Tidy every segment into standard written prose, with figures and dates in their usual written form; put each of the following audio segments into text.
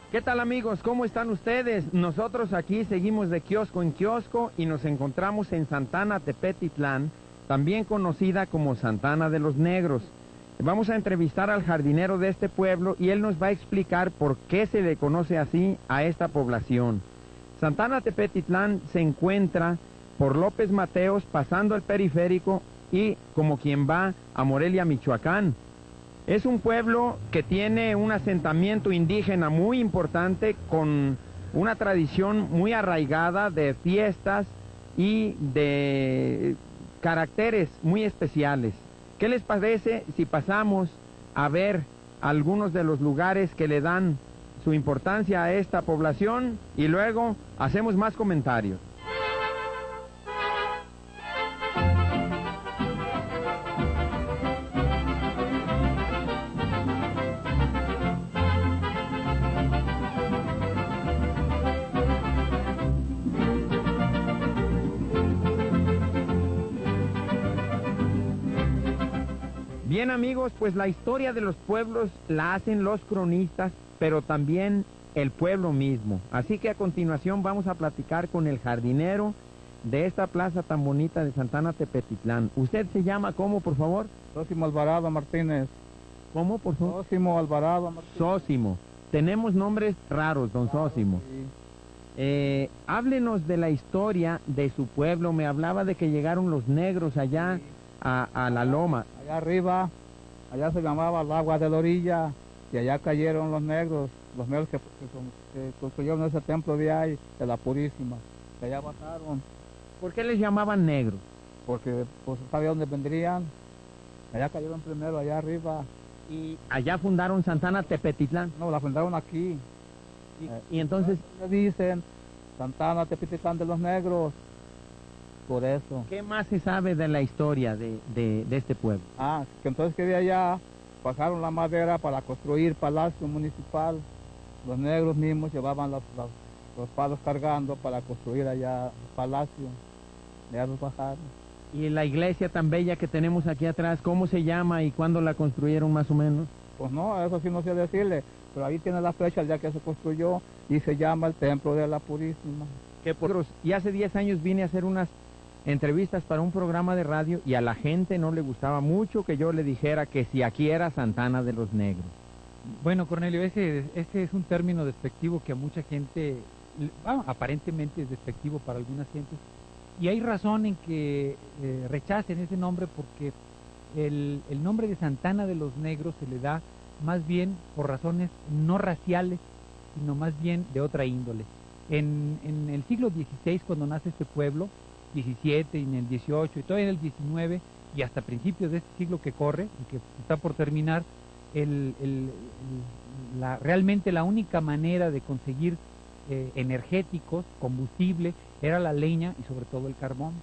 ¿Qué tal, amigos? ¿Cómo están ustedes? Nosotros aquí seguimos de kiosco en kiosco y nos encontramos en Santana Tepetitlán, también conocida como Santana de los Negros. Vamos a entrevistar al jardinero de este pueblo y él nos va a explicar por qué se le conoce así a esta población. Santana Tepetitlán se encuentra por López Mateos, pasando el periférico y como quien va a Morelia, Michoacán. Es un pueblo que tiene un asentamiento indígena muy importante, con una tradición muy arraigada de fiestas y de caracteres muy especiales. ¿Qué les parece si pasamos a ver algunos de los lugares que le dan su importancia a esta población y luego hacemos más comentarios? Bien, amigos, pues la historia de los pueblos la hacen los cronistas, pero también el pueblo mismo. Así que a continuación vamos a platicar con el jardinero de esta plaza tan bonita de Santana Tepetitlán. ¿Usted se llama cómo, por favor? Sósimo Alvarado Martínez. ¿Cómo, por favor? Sósimo Alvarado Martínez. Sósimo. Tenemos nombres raros, don Sósimo. Sí. Háblenos de la historia de su pueblo. Me hablaba de que llegaron los negros allá a la loma. Allá arriba, allá se llamaba el agua de la orilla, y allá cayeron los negros que construyeron ese templo de ahí, de la Purísima, que allá bajaron. ¿Por qué les llamaban negros? Porque pues sabía dónde vendrían. Allá cayeron primero, allá arriba. Y allá fundaron Santana Tepetitlán. No, la fundaron aquí. Y entonces, Le dicen Santana Tepetitlán de los negros. Por eso. ¿qué más se sabe de la historia de este pueblo? Que entonces que de allá bajaron la madera para construir palacio municipal. Los negros mismos llevaban los palos cargando para construir allá el palacio. Ya los bajaron. Y la iglesia tan bella que tenemos aquí atrás, ¿cómo se llama y cuándo la construyeron más o menos? Pues no, eso sí no sé decirle, pero ahí tiene la fecha ya que se construyó y se llama el Templo de la Purísima. Y hace 10 años vine a hacer unas entrevistas para un programa de radio y a la gente no le gustaba mucho que yo le dijera que si aquí era Santana de los Negros. Bueno, Cornelio, ese es un término despectivo que a mucha gente, aparentemente es despectivo para algunas gentes, y hay razón en que rechacen ese nombre porque el nombre de Santana de los Negros se le da más bien por razones no raciales, sino más bien de otra índole. En el siglo XVI, cuando nace este pueblo, 17 y en el 18 y todavía en el 19 y hasta principios de este siglo que corre y que está por terminar, realmente la única manera de conseguir energéticos, combustible, era la leña y sobre todo el carbón.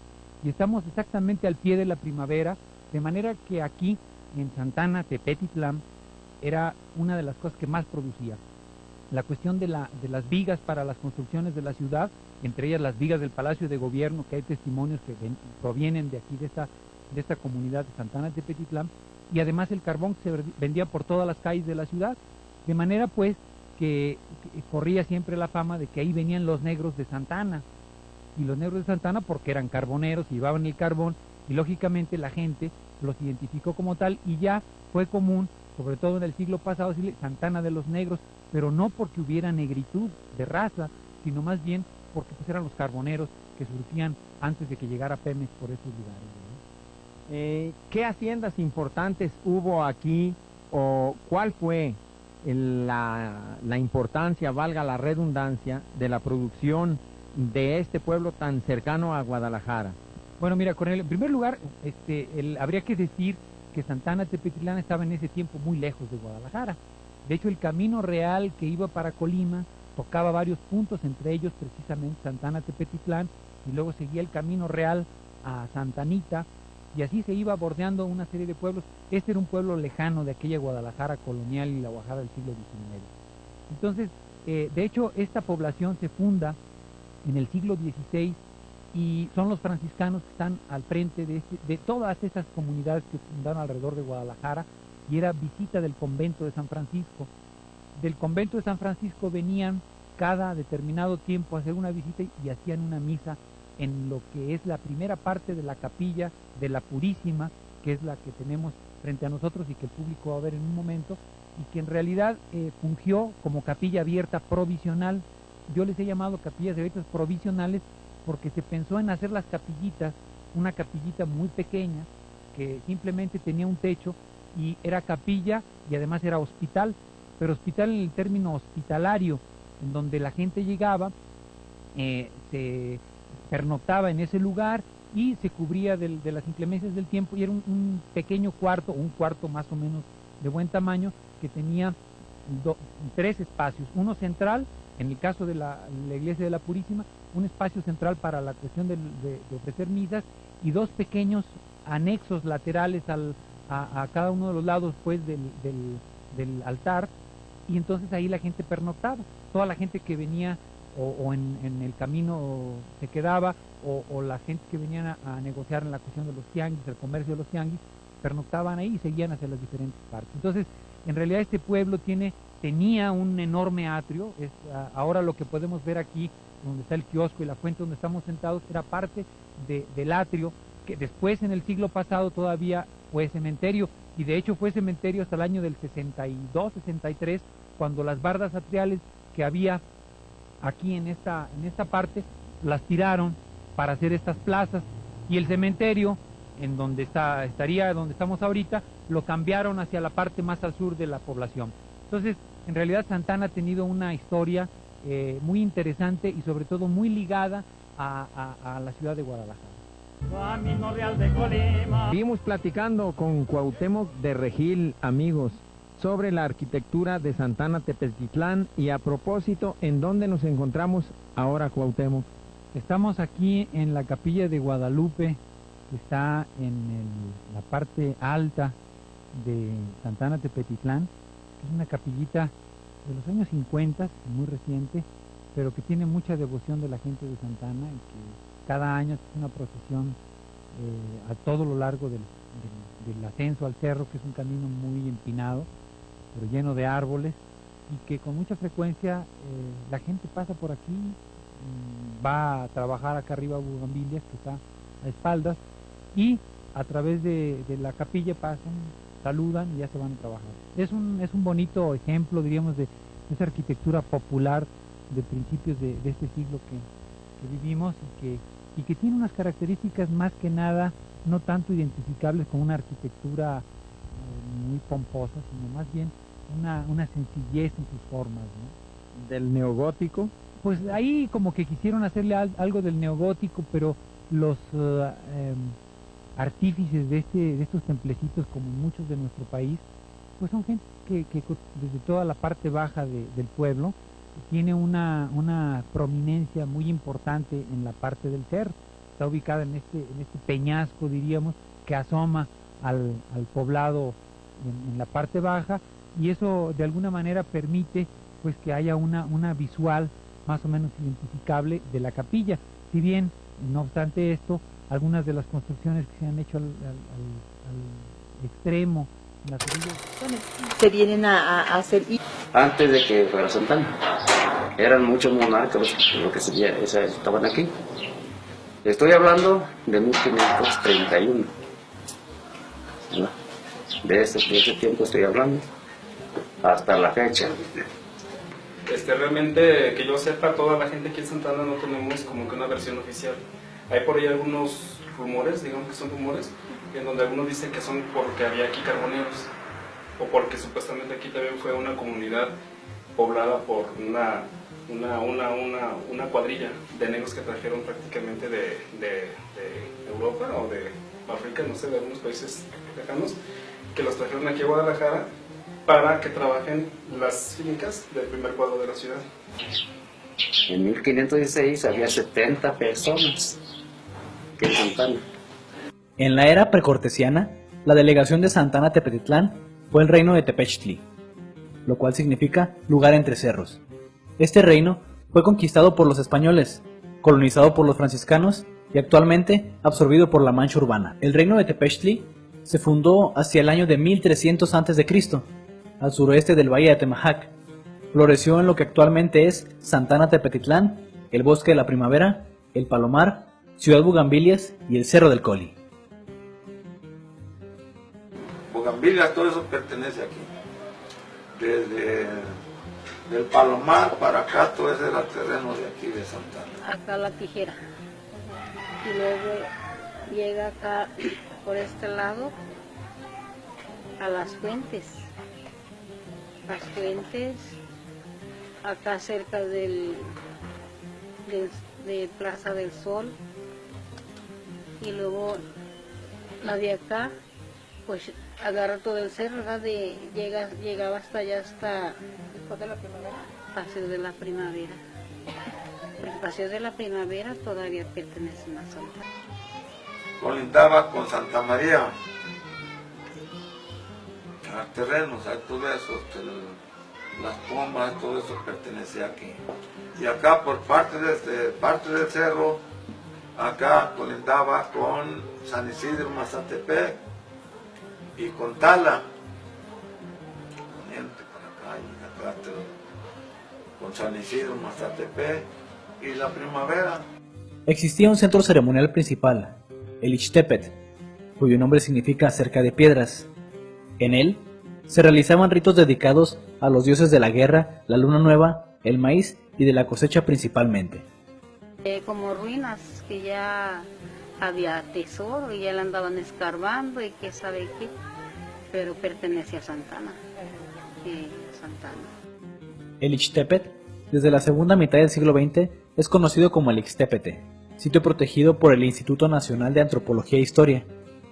Y estamos exactamente al pie de la primavera, de manera que aquí en Santana Tepetitlán era una de las cosas que más producía. La cuestión de las vigas para las construcciones de la ciudad, entre ellas las vigas del Palacio de Gobierno, que hay testimonios que provienen de aquí, de esta comunidad de Santana Tepetitlán, y además el carbón que se vendía por todas las calles de la ciudad, de manera pues que corría siempre la fama de que ahí venían los negros de Santana, y los negros de Santana porque eran carboneros, llevaban el carbón, y lógicamente la gente los identificó como tal, y ya fue común, sobre todo en el siglo pasado, decirle Santana de los Negros, pero no porque hubiera negritud de raza, sino más bien porque pues eran los carboneros que surgían antes de que llegara Pemex por esos lugares, ¿no? ¿Qué haciendas importantes hubo aquí o cuál fue la importancia, valga la redundancia, de la producción de este pueblo tan cercano a Guadalajara? Bueno, mira, Cornelio, en primer lugar, habría que decir que Santana Tepetitlán estaba en ese tiempo muy lejos de Guadalajara. De hecho, el camino real que iba para Colima tocaba varios puntos, entre ellos precisamente Santana Tepetitlán, y luego seguía el camino real a Santanita, y así se iba bordeando una serie de pueblos. Este era un pueblo lejano de aquella Guadalajara colonial y la Guadalajara del siglo XIX. Entonces, de hecho, esta población se funda en el siglo XVI y son los franciscanos que están al frente de todas esas comunidades que fundaron alrededor de Guadalajara, y era visita del convento de San Francisco. del convento de San Francisco venían cada determinado tiempo a hacer una visita y hacían una misa en lo que es la primera parte de la capilla de la Purísima, que es la que tenemos frente a nosotros y que el público va a ver en un momento, y que en realidad fungió como capilla abierta provisional. Yo les he llamado capillas abiertas provisionales porque se pensó en hacer las capillitas, una capillita muy pequeña que simplemente tenía un techo y era capilla y además era hospital, pero hospital en el término hospitalario, en donde la gente llegaba, se pernoctaba en ese lugar y se cubría de las inclemencias del tiempo, y era un pequeño cuarto, un cuarto más o menos de buen tamaño, que tenía tres espacios, uno central, en el caso de la iglesia de la Purísima, un espacio central para la cuestión de ofrecer misas, y dos pequeños anexos laterales a cada uno de los lados pues del altar, y entonces ahí la gente pernoctaba. Toda la gente que venía o en el camino se quedaba, o la gente que venía a negociar en la cuestión de los tianguis, el comercio de los tianguis, pernoctaban ahí y seguían hacia las diferentes partes. Entonces, en realidad este pueblo tenía un enorme atrio. Ahora lo que podemos ver aquí, donde está el kiosco y la fuente donde estamos sentados, era parte del atrio, que después en el siglo pasado todavía fue cementerio, y de hecho fue cementerio hasta el año del 62, 63, cuando las bardas atriales que había aquí en esta parte las tiraron para hacer estas plazas, y el cementerio en donde estaría donde estamos ahorita lo cambiaron hacia la parte más al sur de la población. Entonces, en realidad Santa Ana ha tenido una historia muy interesante y sobre todo muy ligada a la ciudad de Guadalajara. Seguimos platicando con Cuauhtémoc de Regil, amigos, sobre la arquitectura de Santa Ana Tepetitlán. Y a propósito, ¿en dónde nos encontramos ahora, Cuauhtémoc? Estamos aquí en la capilla de Guadalupe, que está en la parte alta de Santa Ana Tepetitlán, que es una capillita de los años 50, muy reciente, pero que tiene mucha devoción de la gente de Santa Ana, y que cada año es una procesión a todo lo largo del ascenso al cerro, que es un camino muy empinado, pero lleno de árboles, y que con mucha frecuencia la gente pasa por aquí, va a trabajar acá arriba a Bugambilias, que está a espaldas, y a través de la capilla pasan, saludan y ya se van a trabajar. Es un bonito ejemplo, diríamos, de esa arquitectura popular de principios de este siglo que vivimos, y que tiene unas características más que nada no tanto identificables con una arquitectura muy pomposa, sino más bien una sencillez en sus formas, ¿no? ¿Del neogótico? Pues ahí como que quisieron hacerle algo del neogótico, pero los artífices de estos templecitos, como muchos de nuestro país, pues son gente que desde toda la parte baja del pueblo tiene una prominencia muy importante en la parte del cerro. Está ubicada en este peñasco, diríamos, que asoma al poblado en la parte baja, y eso de alguna manera permite pues que haya una visual más o menos identificable de la capilla. Si bien, no obstante esto, algunas de las construcciones que se han hecho al extremo, en las orillas, se vienen a hacer. Antes de que fuera Santa Ana, eran muchos monarcas lo que estaban aquí. Estoy hablando de 1531, ¿no? De ese tiempo estoy hablando hasta la fecha. Realmente, que yo sepa, toda la gente aquí en Santa Ana no tenemos como que una versión oficial. Hay por ahí algunos rumores, digamos que son rumores, en donde algunos dicen que son porque había aquí carboneros, o porque supuestamente aquí también fue una comunidad poblada por una cuadrilla de negros que trajeron prácticamente de Europa o de África, no sé, de algunos países lejanos, que los trajeron aquí a Guadalajara para que trabajen las fincas del primer cuadro de la ciudad. En 1516 había 70 personas que en Santa Ana. En la era precortesiana, la delegación de Santa Ana Tepetitlán fue el reino de Tepechtli, lo cual significa lugar entre cerros. Este reino fue conquistado por los españoles, colonizado por los franciscanos y actualmente absorbido por la Mancha urbana. El reino de Tepechtli se fundó hacia el año de 1300 a.C., al suroeste del valle de Atemajac, floreció en lo que actualmente es Santana Tepetitlán, el Bosque de la Primavera, el Palomar, Ciudad Bugambilias y el Cerro del Coli. Bugambilias, todo eso pertenece aquí. Desde del Palomar para acá, todo ese era terreno de aquí de Santana. Acá la tijera. Y luego llega acá por este lado a las fuentes. Las fuentes, acá cerca de Plaza del Sol. Y luego la de acá, pues agarra todo el cerro, ¿verdad? Llegaba hasta allá, hasta después de la primavera. Paseo de la Primavera. El Paseo de la Primavera todavía pertenece a Santana. Colindaba con Santa María, a terrenos, a todo eso, las pombas, todo eso pertenecía aquí. Y acá por parte del cerro, acá colindaba con San Isidro, Mazatepec y con Tala, poniente por acá y acá con San Isidro, Mazatepec y la Primavera. Existía un centro ceremonial principal, el Ixtepet, cuyo nombre significa cerca de piedras. En él se realizaban ritos dedicados a los dioses de la guerra, la luna nueva, el maíz y de la cosecha principalmente. Como ruinas, que ya había tesoro y ya le andaban escarbando y qué sabe qué, pero pertenece a Santana. El Ixtepet, desde la segunda mitad del siglo XX, es conocido como el Ixtépete, sitio protegido por el Instituto Nacional de Antropología e Historia,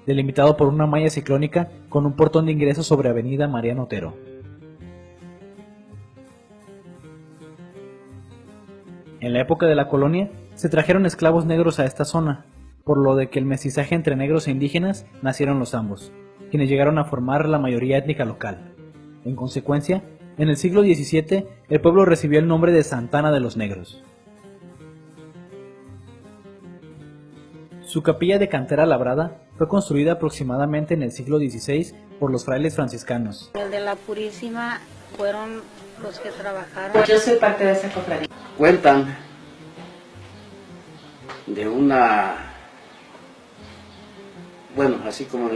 delimitado por una malla ciclónica con un portón de ingreso sobre Avenida Mariano Otero. En la época de la colonia, se trajeron esclavos negros a esta zona, por lo de que el mestizaje entre negros e indígenas nacieron los ambos, quienes llegaron a formar la mayoría étnica local. En consecuencia, en el siglo XVII, el pueblo recibió el nombre de Santana de los Negros. Su capilla de cantera labrada fue construida aproximadamente en el siglo XVI por los frailes franciscanos. El de la Purísima fueron los que trabajaron. Pues yo soy parte de esa cofradía. Cuentan de una, bueno, así como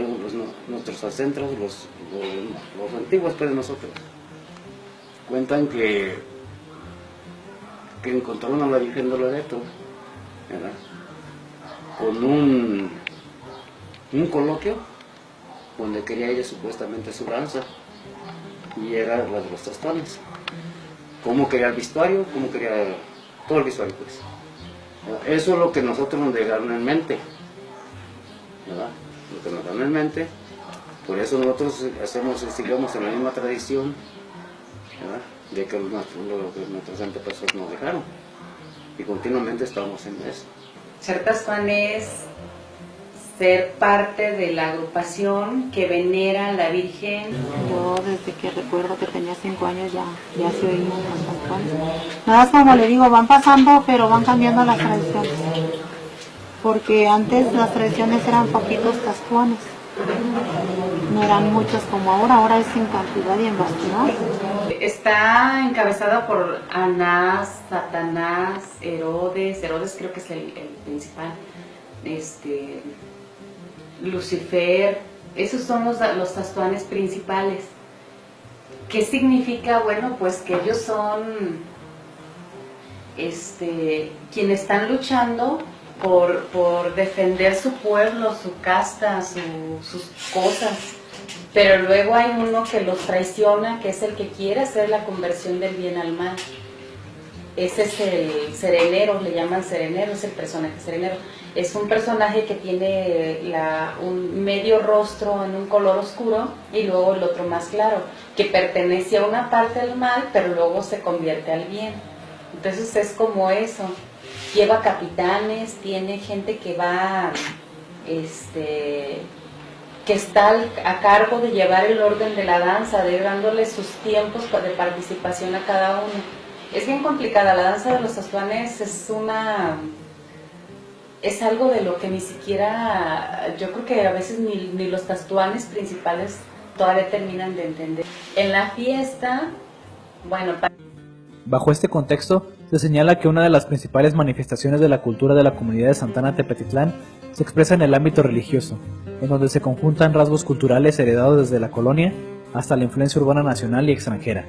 nuestros ancestros, los antiguos pues de nosotros, cuentan que encontraron a la Virgen de Loreto, ¿verdad?, con un coloquio donde quería ella supuestamente su lanza, y era la de los Tastones. Cómo quería el vestuario, cómo quería todo el vestuario, pues. Eso es lo que nosotros nos dejaron en mente, ¿verdad? Lo que nos dejaron en mente. Por eso nosotros sigamos en la misma tradición, ¿verdad?, de que lo que nuestros antepasados nos dejaron. Y continuamente estamos en eso. Ser tastuán es ser parte de la agrupación que venera a la Virgen. Yo desde que recuerdo que tenía 5 años ya se oían los tastuanes. Nada más como le digo, van pasando pero van cambiando las tradiciones. Porque antes las tradiciones eran poquitos tastuanes. No eran muchos como ahora es en cantidad y en bastidad. Está encabezada por Anás, Satanás, Herodes creo que es el principal, Lucifer. Esos son los tastuanes principales. ¿Qué significa? Bueno, pues que ellos son quienes están luchando por defender su pueblo, su casta, sus cosas. Pero luego hay uno que los traiciona, que es el que quiere hacer la conversión del bien al mal. Ese es el serenero, le llaman serenero, es el personaje serenero. Es un personaje que tiene un medio rostro en un color oscuro y luego el otro más claro, que pertenece a una parte del mal, pero luego se convierte al bien. Entonces es como eso. Lleva capitanes, tiene gente que va, que está a cargo de llevar el orden de la danza, de dándole sus tiempos de participación a cada uno. Es bien complicada, la danza de los tastuanes es algo de lo que ni siquiera, yo creo que a veces ni los tastuanes principales todavía terminan de entender. En la fiesta, bueno, Bajo este contexto, se señala que una de las principales manifestaciones de la cultura de la comunidad de Santana Tepetitlán se expresa en el ámbito religioso, en donde se conjuntan rasgos culturales heredados desde la colonia hasta la influencia urbana nacional y extranjera.